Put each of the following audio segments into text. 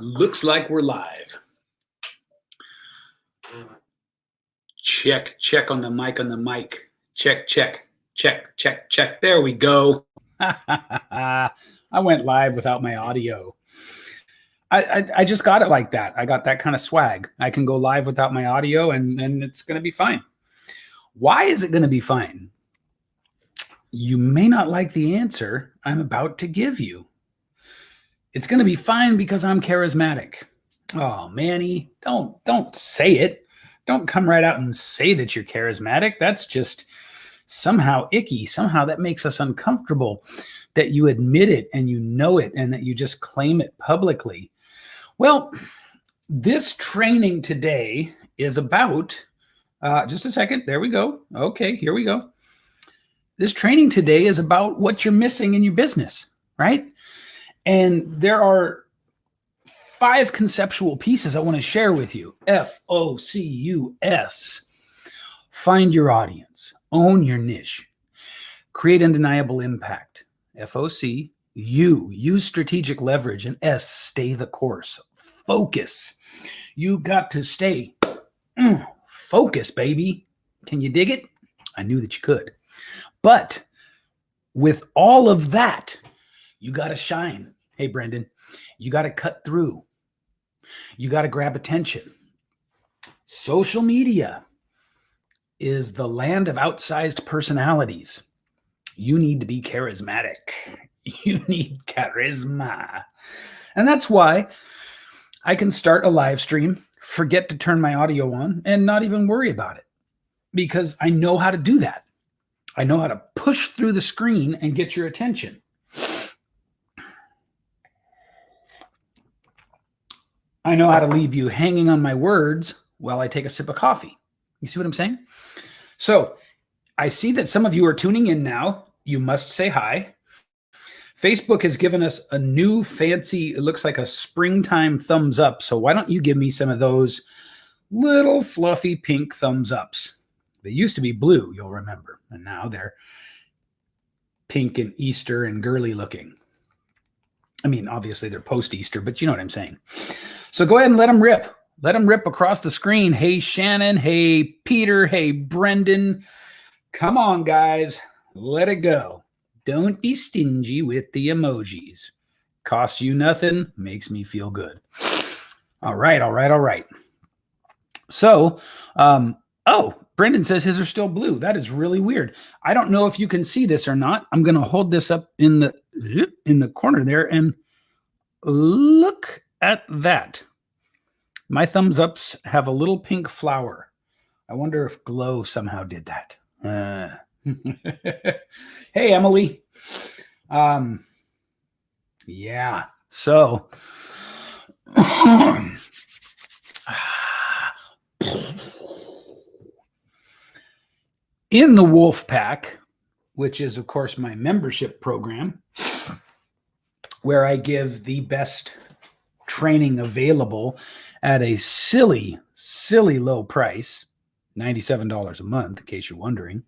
Looks like we're live. Check on the mic Check, check, check, check, check. There we go. I went live without my audio. I just got it like that. I got that kind of swag. I can go live without my audio and it's going to be fine. Why is it going to be fine? You may not like the answer I'm about to give you. It's going to be fine because I'm charismatic. Oh, Manny, don't say it. Don't come right out and say that you're charismatic. That's just somehow icky. Somehow that makes us uncomfortable that you admit it and you know it and that you just claim it publicly. Well, this training today is about, just a second. There we go. Okay, here we go. This training today is about what you're missing in your business, right? And there are 5 conceptual pieces I want to share with you. FOCUS. Find your audience. Own your niche. Create undeniable impact. FOC. Use strategic leverage. And S. Stay the course. Focus. You got to stay focused, baby. Can you dig it? I knew that you could. But with all of that, you got to shine. Hey, Brendan, you got to cut through. You got to grab attention. Social media is the land of outsized personalities. You need to be charismatic. You need charisma. And that's why I can start a live stream, forget to turn my audio on, and not even worry about it. Because I know how to do that. I know how to push through the screen and get your attention. I know how to leave you hanging on my words while I take a sip of coffee. You see what I'm saying? So I see that some of you are tuning in now. You must say hi. Facebook has given us a new fancy, it looks like a springtime thumbs up. So why don't you give me some of those little fluffy pink thumbs ups? They used to be blue, you'll remember. And now they're pink and Easter and girly looking. I mean, obviously they're post-Easter, but you know what I'm saying. So go ahead and let them rip. Let them rip across the screen. Hey, Shannon. Hey, Peter. Hey, Brendan. Come on, guys. Let it go. Don't be stingy with the emojis. Costs you nothing. Makes me feel good. All right. So, Brendan says his are still blue. That is really weird. I don't know if you can see this or not. I'm going to hold this up in the corner there and look at that. My thumbs ups have a little pink flower. I wonder if Glow somehow did that. Hey, Emily. Yeah. So in the Wolf Pack, which is, of course, my membership program, where I give the best training available at a silly low price, $97 a month, in case you're wondering.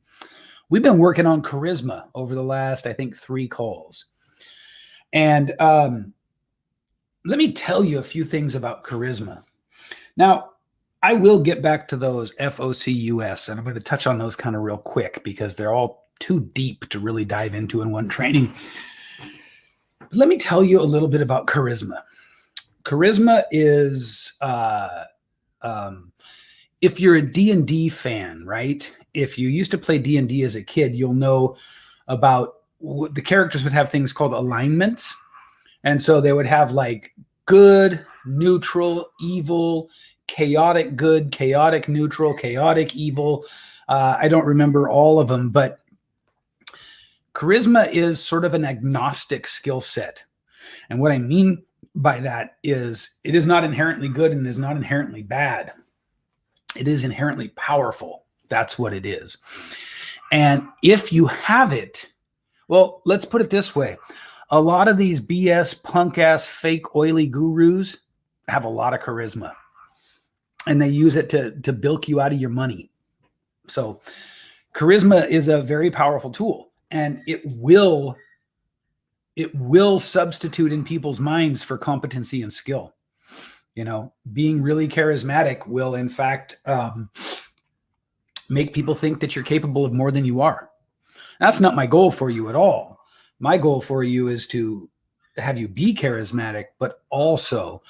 We've been working on charisma over the last, I think, 3 calls. And let me tell you a few things about charisma. Now, I will get back to those FOCUS, and I'm going to touch on those kind of real quick because they're all too deep to really dive into in one training. But let me tell you a little bit about charisma. Charisma is, if you're a D&D fan, right? If you used to play D&D as a kid, you'll know about the characters would have things called alignments. And so they would have like good, neutral, evil, chaotic good, chaotic neutral, chaotic evil. I don't remember all of them, but charisma is sort of an agnostic skill set. And what I mean by that is it is not inherently good and is not inherently bad. It is inherently powerful. That's what it is. And if you have it, well, let's put it this way. A lot of these BS, punk-ass, fake, oily gurus have a lot of charisma. And they use it to bilk you out of your money. So charisma is a very powerful tool. And it will substitute in people's minds for competency and skill. Being really charismatic will, in fact, make people think that you're capable of more than you are. That's not my goal for you at all. My goal for you is to have you be charismatic, but also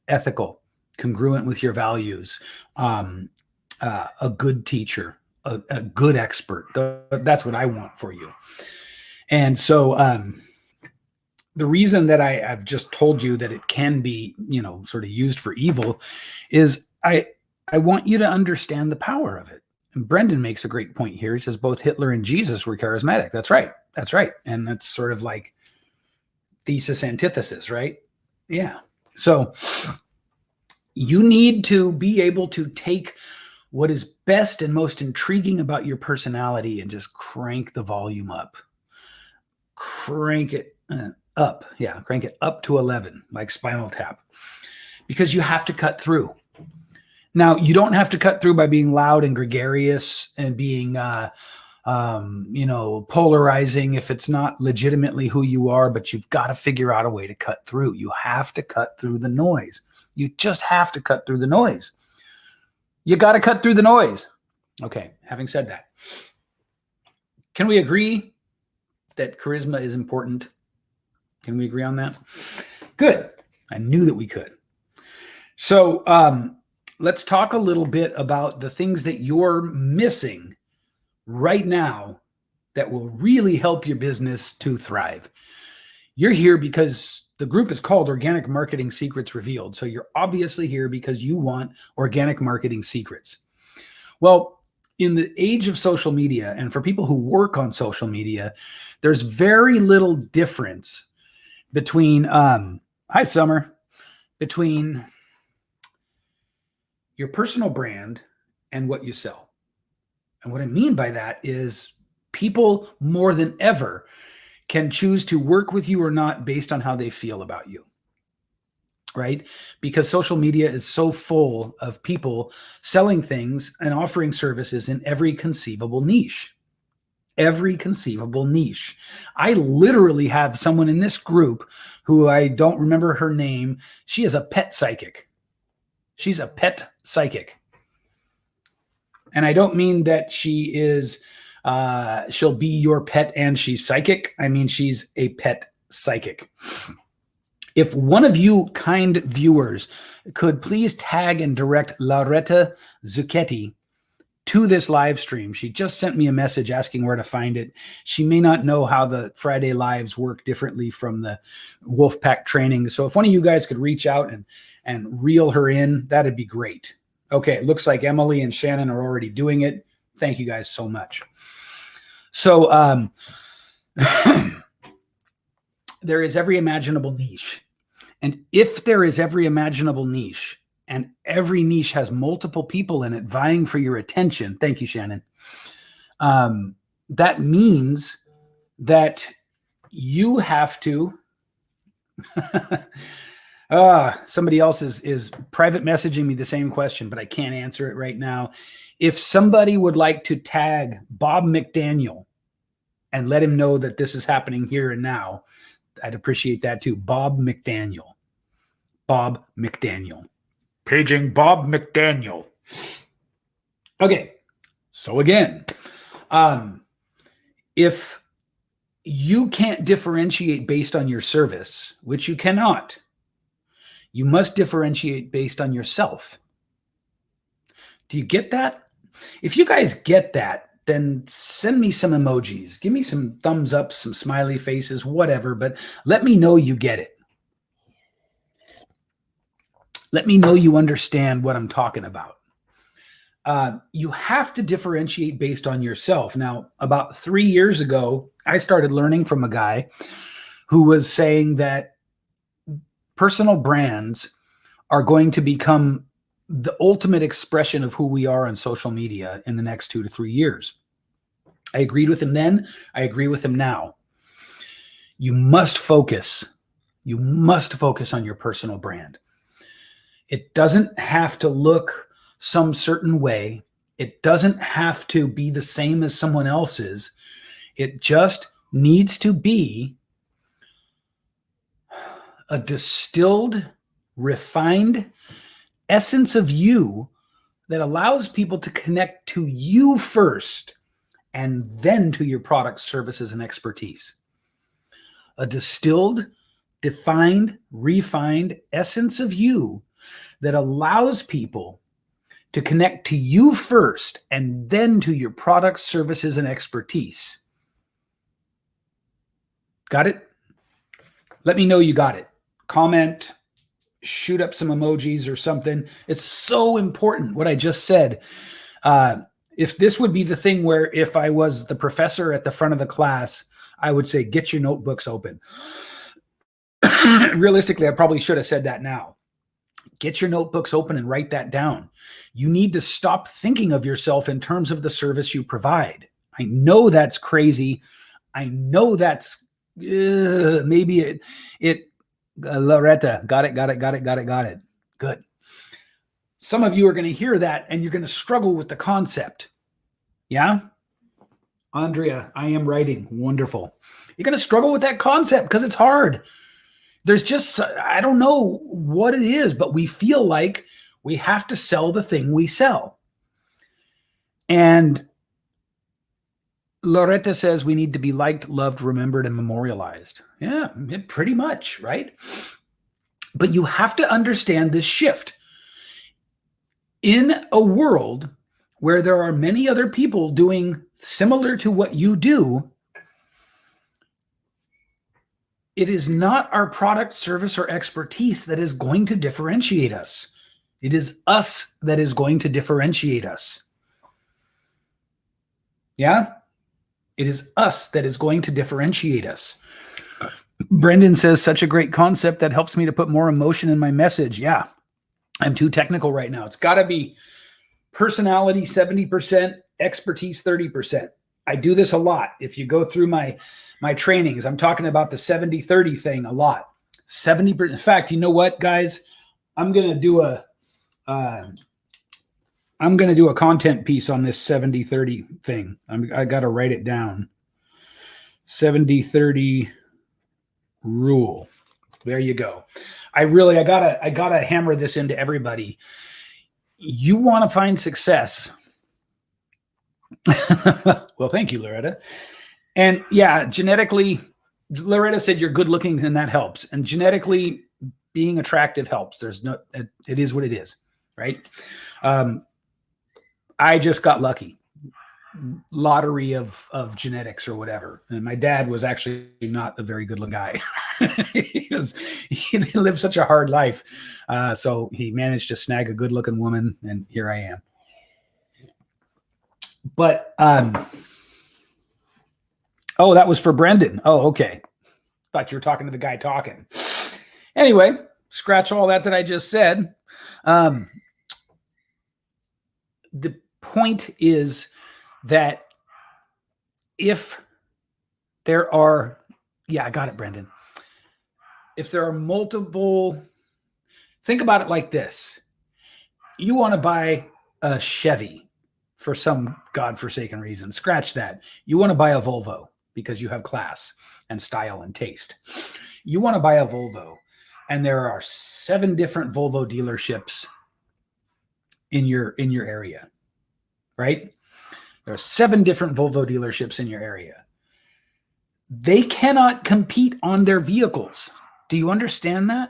ethical, congruent with your values, a good teacher, a good expert. That's what I want for you. And so the reason that I've just told you that it can be, sort of used for evil is I want you to understand the power of it. And Brendan makes a great point here. He says both Hitler and Jesus were charismatic. That's right. That's right. And that's sort of like thesis antithesis, right? Yeah. So you need to be able to take what is best and most intriguing about your personality and just crank the volume up. Crank it up. Yeah, crank it up to 11, like Spinal Tap, because you have to cut through. Now, you don't have to cut through by being loud and gregarious and being, polarizing if it's not legitimately who you are, but you've got to figure out a way to cut through. You have to cut through the noise. You just have to cut through the noise. You got to cut through the noise. Okay, having said that, can we agree that charisma is important? Can we agree on that? Good. I knew that we could. So let's talk a little bit about the things that you're missing right now that will really help your business to thrive. You're here because the group is called Organic Marketing Secrets Revealed. So you're obviously here because you want organic marketing secrets. Well, in the age of social media, and for people who work on social media, there's very little difference between, hi Summer, between your personal brand and what you sell. And what I mean by that is people more than ever can choose to work with you or not based on how they feel about you, right? Because social media is so full of people selling things and offering services in every conceivable niche. Every conceivable niche. I literally have someone in this group who I don't remember her name. She is a pet psychic. She's a pet psychic. And I don't mean that she is, she'll be your pet and she's psychic. I mean, she's a pet psychic. If one of you kind viewers could please tag and direct Lauretta Zucchetti to this live stream. She just sent me a message asking where to find it. She may not know how the Friday lives work differently from the Wolfpack training. So if one of you guys could reach out and reel her in, that'd be great. Okay, it looks like Emily and Shannon are already doing it. Thank you guys so much. So there is every imaginable niche. And if there is every imaginable niche, and every niche has multiple people in it vying for your attention, thank you, Shannon, that means that you have to somebody else is private messaging me the same question, but I can't answer it right now. If somebody would like to tag Bob McDaniel and let him know that this is happening here and now, I'd appreciate that too. Bob McDaniel. Bob McDaniel. Paging Bob McDaniel. Okay. So again, if you can't differentiate based on your service, which you cannot, you must differentiate based on yourself. Do you get that? If you guys get that, then send me some emojis. Give me some thumbs up, some smiley faces, whatever, but let me know you get it. Let me know you understand what I'm talking about. You have to differentiate based on yourself. Now, about 3 years ago, I started learning from a guy who was saying that personal brands are going to become the ultimate expression of who we are on social media in the next 2 to 3 years. I agreed with him then. I agree with him now. You must focus. You must focus on your personal brand. It doesn't have to look some certain way. It doesn't have to be the same as someone else's. It just needs to be a distilled, refined, essence of you that allows people to connect to you first and then to your products, services, and expertise. A distilled, defined, refined essence of you that allows people to connect to you first and then to your products, services, and expertise. Got it? Let me know you got it. Comment, shoot up some emojis or something. It's so important what I just said. If this would be the thing where if I was the professor at the front of the class, I would say, get your notebooks open. Realistically, I probably should have said that now. Get your notebooks open and write that down. You need to stop thinking of yourself in terms of the service you provide. I know that's crazy. I know that's maybe it. Loretta, got it. Good. Some of you are going to hear that and you're going to struggle with the concept. Yeah? Andrea, I am writing. Wonderful. You're going to struggle with that concept because it's hard. There's just, I don't know what it is, but we feel like we have to sell the thing we sell. And Loretta says we need to be liked, loved, remembered, and memorialized. Yeah, pretty much, right? But you have to understand this shift. In a world where there are many other people doing similar to what you do, it is not our product, service, or expertise that is going to differentiate us. It is us that is going to differentiate us. Yeah? It is us that is going to differentiate us. Brendan says, such a great concept that helps me to put more emotion in my message. Yeah, I'm too technical right now. It's got to be personality 70%, expertise 30%. I do this a lot. If you go through my trainings, I'm talking about the 70-30 thing a lot. 70%. In fact, you know what, guys? I'm going to do a content piece on this 70-30 thing. I got to write it down. 70-30 rule. There you go. I gotta hammer this into everybody. You want to find success. Well, thank you, Loretta. And yeah, genetically, Loretta said you're good looking and that helps. And genetically being attractive helps. It is what it is, right? I just got lucky. Lottery of genetics or whatever. And my dad was actually not a very good looking guy. he lived such a hard life. So he managed to snag a good looking woman, and here I am. But, oh, that was for Brendan. Oh, okay. Thought you were talking to the guy talking. Anyway, scratch all that I just said. The point is that if there are, I got it, Brendan. If there are multiple, think about it like this. You want to buy a Chevy for some godforsaken reason. Scratch that. You want to buy a Volvo because you have class and style and taste. You want to buy a Volvo, and there are 7 different Volvo dealerships in your area, right? There are 7 different Volvo dealerships in your area. They cannot compete on their vehicles. Do you understand that?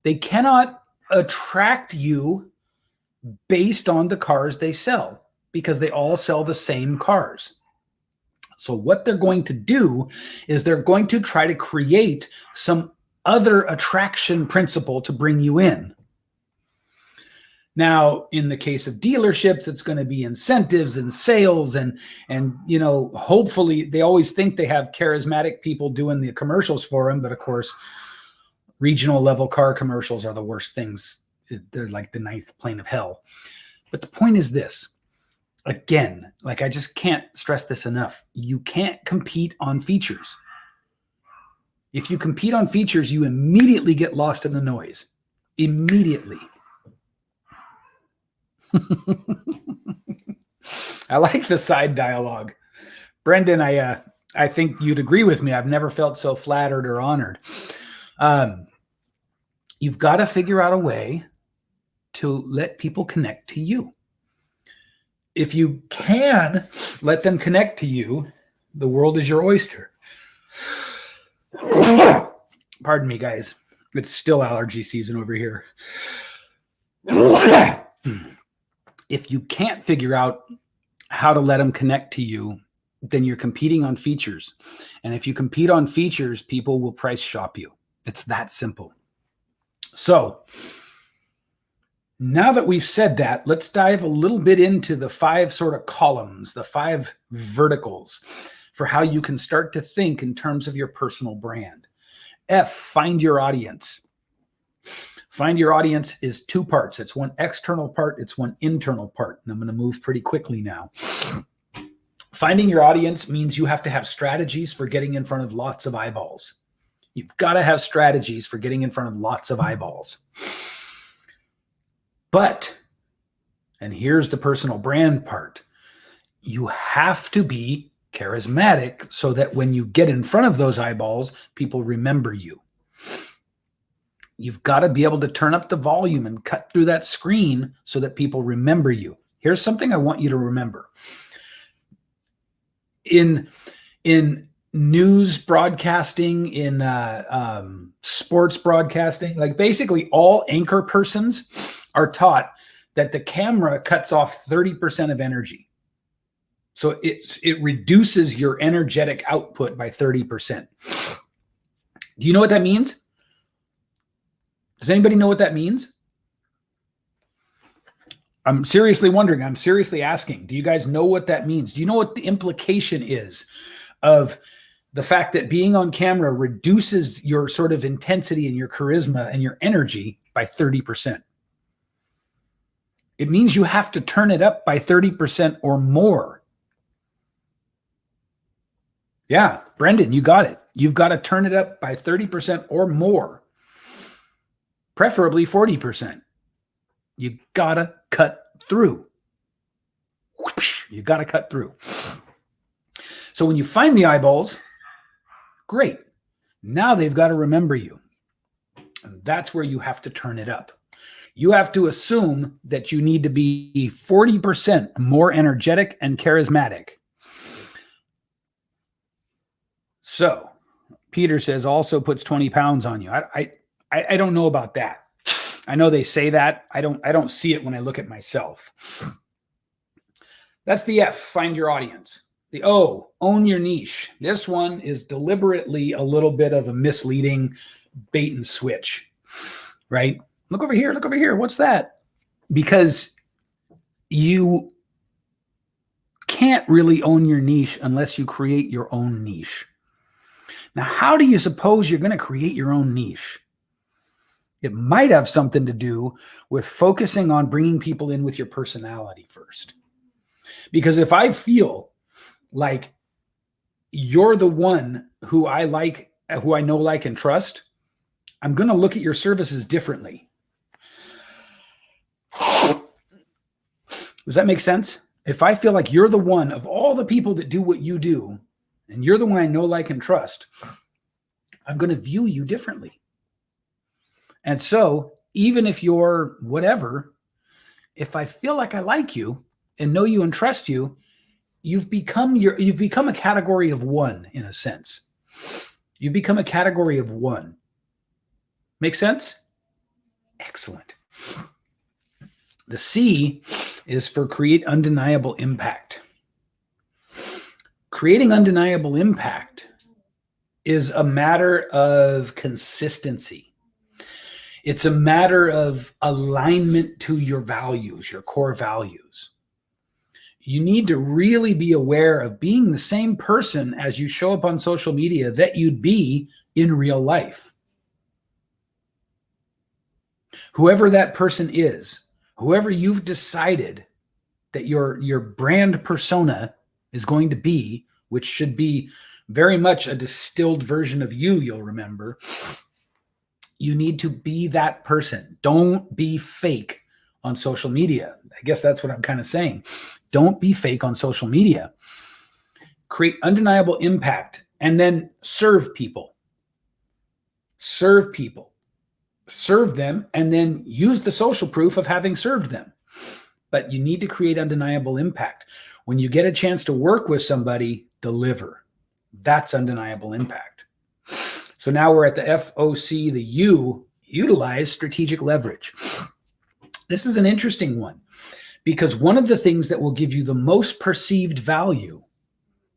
They cannot attract you based on the cars they sell because they all sell the same cars. So what they're going to do is they're going to try to create some other attraction principle to bring you in. Now, in the case of dealerships, it's going to be incentives and sales and hopefully they always think they have charismatic people doing the commercials for them. But of course, regional level car commercials are the worst things. They're like the 9th plane of hell. But the point is this, again, like I just can't stress this enough. You can't compete on features. If you compete on features, you immediately get lost in the noise. Immediately. I like the side dialogue. Brendan, I think you'd agree with me. I've never felt so flattered or honored. You've got to figure out a way to let people connect to you. If you can let them connect to you, the world is your oyster. Pardon me, guys. It's still allergy season over here. If you can't figure out how to let them connect to you, then you're competing on features. And if you compete on features, people will price shop you. It's that simple. So now that we've said that, let's dive a little bit into the 5 sort of columns, the 5 verticals for how you can start to think in terms of your personal brand. F, find your audience. Find your audience is 2 parts. It's one external part. It's one internal part. And I'm going to move pretty quickly now. Finding your audience means you have to have strategies for getting in front of lots of eyeballs. You've got to have strategies for getting in front of lots of eyeballs. But, and here's the personal brand part, you have to be charismatic so that when you get in front of those eyeballs, people remember you. You've got to be able to turn up the volume and cut through that screen so that people remember you. Here's something I want you to remember. In news broadcasting, in sports broadcasting, like basically all anchor persons are taught that the camera cuts off 30% of energy. So it reduces your energetic output by 30%. Do you know what that means? Does anybody know what that means? I'm seriously wondering. I'm seriously asking. Do you guys know what that means? Do you know what the implication is of the fact that being on camera reduces your sort of intensity and your charisma and your energy by 30%? It means you have to turn it up by 30% or more. Yeah, Brendan, you got it. You've got to turn it up by 30% or more, preferably 40%. You got to cut through. You got to cut through. So when you find the eyeballs, great. Now they've got to remember you. And that's where you have to turn it up. You have to assume that you need to be 40% more energetic and charismatic. So Peter says also puts 20 pounds on you. I don't know about that. I know they say that. I don't see it when I look at myself. That's the F, find your audience. The O, own your niche. This one is deliberately a little bit of a misleading bait and switch, right? Look over here. Look over here. What's that? Because you can't really own your niche unless you create your own niche. Now, how do you suppose you're going to create your own niche? It might have something to do with focusing on bringing people in with your personality first. Because if I feel like you're the one who I like, who I know, like, and trust, I'm going to look at your services differently. Does that make sense? If I feel like you're the one of all the people that do what you do, and you're the one I know, like, and trust, I'm going to view you differently. And so even if you're whatever, if I feel like I like you and know you and trust you, you've become a category of one in a sense. You've become a category of one. Make sense? Excellent. The C is for create undeniable impact. Creating undeniable impact is a matter of consistency. It's a matter of alignment to your values, your core values. You need to really be aware of being the same person as you show up on social media that you'd be in real life. Whoever that person is, whoever you've decided that your brand persona is going to be, which should be very much a distilled version of you, you'll remember. You need to be that person. Don't be fake on social media. I guess that's what I'm kind of saying. Don't be fake on social media. Create undeniable impact and then serve people. Serve people. serve them, and then use the social proof of having served them. But you need to create undeniable impact. When you get a chance to work with somebody, deliver. That's undeniable impact. So now we're at the FOC, the U, utilize strategic leverage. This is an interesting one because one of the things that will give you the most perceived value,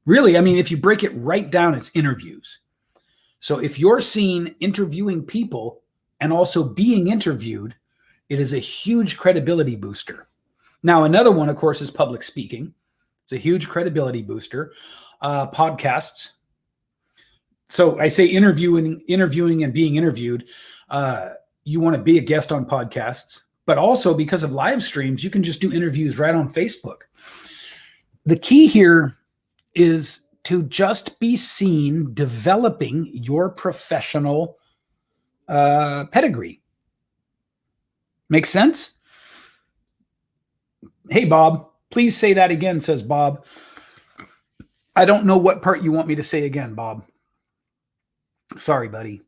really, I mean, if you break it right down, it's interviews. So if you're seen interviewing people and also being interviewed, it is a huge credibility booster. Now, another one, of course, is public speaking. It's a huge credibility booster. Podcasts. So I say interviewing and being interviewed. You want to be a guest on podcasts, but also because of live streams, you can just do interviews right on Facebook. The key here is to just be seen developing your professional pedigree. Makes sense? Hey, Bob, please say that again, says Bob. I don't know what part you want me to say again, Bob. Sorry, buddy.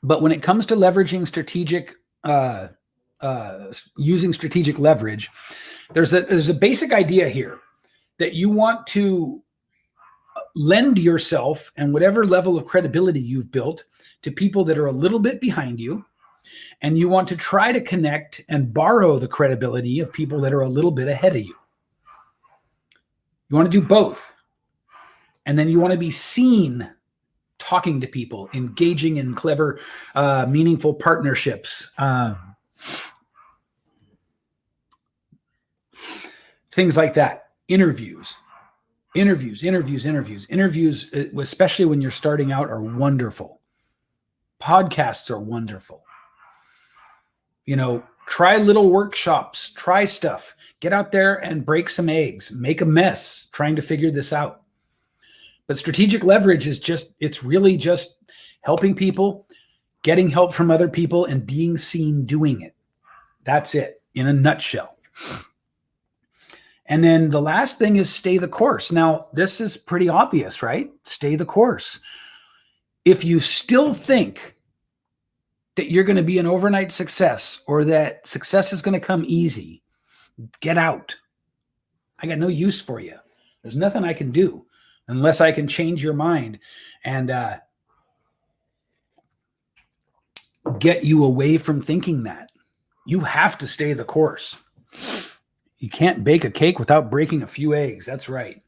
But when it comes to leveraging strategic, using strategic leverage, there's a basic idea here that you want to lend yourself and whatever level of credibility you've built to people that are a little bit behind you. And you want to try to connect and borrow the credibility of people that are a little bit ahead of you. You want to do both. And then you want to be seen talking to people, engaging in clever, meaningful partnerships. Things like that. Interviews, especially when you're starting out, are wonderful. Podcasts are wonderful. You know, try little workshops, try stuff, get out there and break some eggs, make a mess trying to figure this out. But strategic leverage is it's really just helping people, getting help from other people, and being seen doing it. That's it in a nutshell. And then the last thing is stay the course. Now, this is pretty obvious, right? Stay the course. If you still think that you're going to be an overnight success or that success is going to come easy, get out. I got no use for you. There's nothing I can do unless I can change your mind and get you away from thinking that. You have to stay the course. You can't bake a cake without breaking a few eggs. That's right.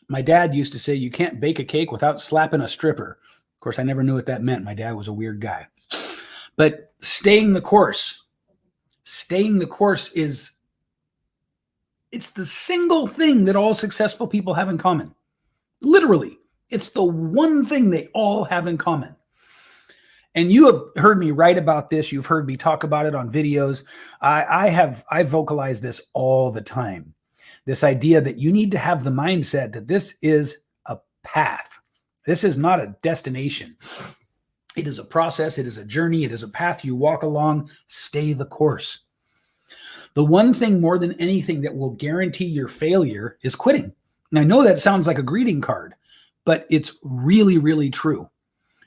My dad used to say, you can't bake a cake without slapping a stripper. Of course, I never knew what that meant. My dad was a weird guy. But staying the course it's the single thing that all successful people have in common. Literally, it's the one thing they all have in common. And you have heard me write about this. You've heard me talk about it on videos. I vocalize this all the time. This idea that you need to have the mindset that this is a path. This is not a destination. It is a process. It is a journey. It is a path you walk along. Stay the course. The one thing more than anything that will guarantee your failure is quitting. And I know that sounds like a greeting card, but it's really, really true.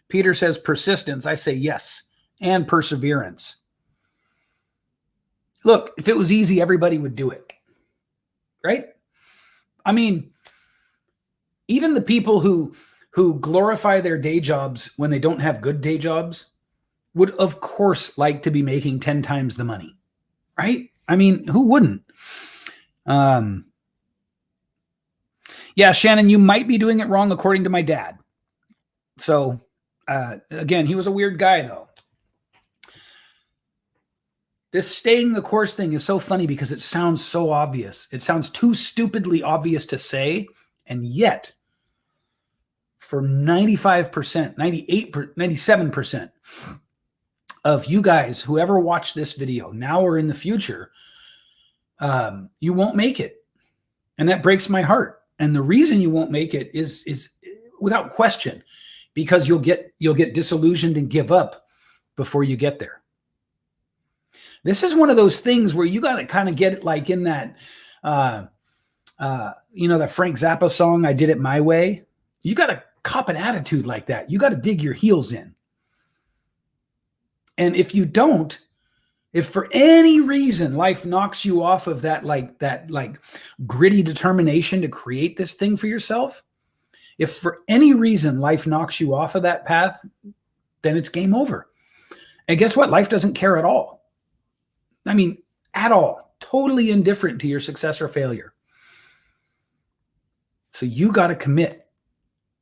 Peter says persistence. I say yes. And perseverance. Look, if it was easy, everybody would do it. Right? I mean, even the people who glorify their day jobs when they don't have good day jobs would, of course, like to be making 10 times the money. Right? I mean, who wouldn't? Yeah, Shannon, you might be doing it wrong according to my dad. So, again, he was a weird guy, though. This staying the course thing is so funny because it sounds so obvious. It sounds too stupidly obvious to say, and yet for 95%, 97% of you guys who ever watch this video now or in the future, you won't make it. And that breaks my heart. And the reason you won't make it is without question, because you'll get disillusioned and give up before you get there. This is one of those things where you got to kind of get it like in that, the Frank Zappa song, I Did It My Way. You got to cop an attitude like that. You got to dig your heels in. And if you don't, if for any reason life knocks you off of that gritty determination to create this thing for yourself, if for any reason life knocks you off of that path, then it's game over. And guess what? Life doesn't care at all. I mean, at all. Totally indifferent to your success or failure. So you got to commit.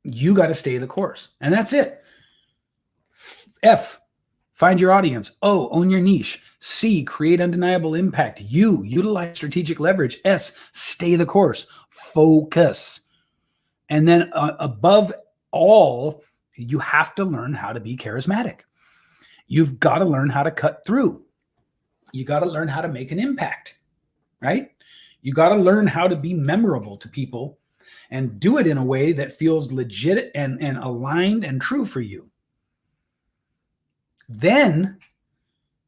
You got to stay the course. And that's it. F, find your audience. O, own your niche. C, create undeniable impact. U, utilize strategic leverage. S, stay the course. Focus. And then above all, you have to learn how to be charismatic. You've got to learn how to cut through. You got to learn how to make an impact, right? You got to learn how to be memorable to people and do it in a way that feels legit and aligned and true for you. Then,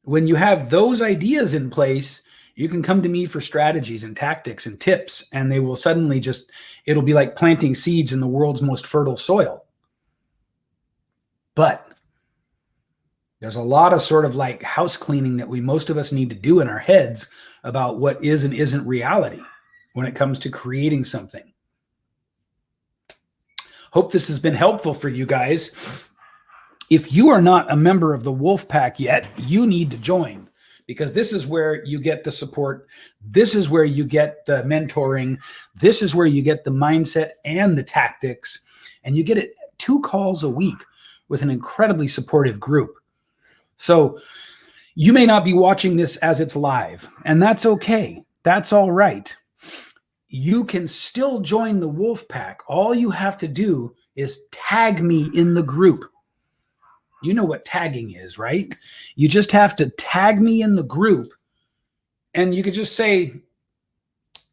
when you have those ideas in place, you can come to me for strategies and tactics and tips, and they will suddenly it'll be like planting seeds in the world's most fertile soil. But there's a lot of sort of like house cleaning that most of us need to do in our heads about what is and isn't reality when it comes to creating something. Hope this has been helpful for you guys. If you are not a member of the Wolf Pack yet, you need to join, because this is where you get the support. This is where you get the mentoring. This is where you get the mindset and the tactics. And you get it 2 calls a week with an incredibly supportive group. So you may not be watching this as it's live, and that's okay. That's all right. You can still join the Wolf Pack. All you have to do is tag me in the group. You know what tagging is, right? You just have to tag me in the group, and you could just say,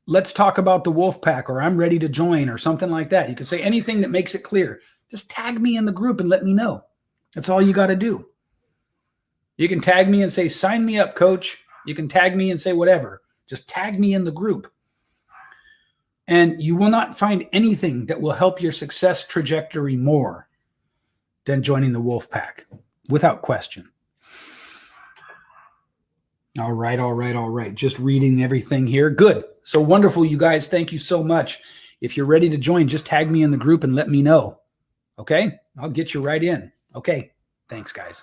let's talk about the Wolf Pack, or I'm ready to join, or something like that. You can say anything that makes it clear. Just tag me in the group and let me know. That's all you got to do. You can tag me and say, sign me up, coach. You can tag me and say whatever. Just tag me in the group. And you will not find anything that will help your success trajectory more than joining the Wolf Pack, without question. All right. Just reading everything here. Good. So wonderful, you guys. Thank you so much. If you're ready to join, just tag me in the group and let me know. Okay? I'll get you right in. Okay. Thanks, guys.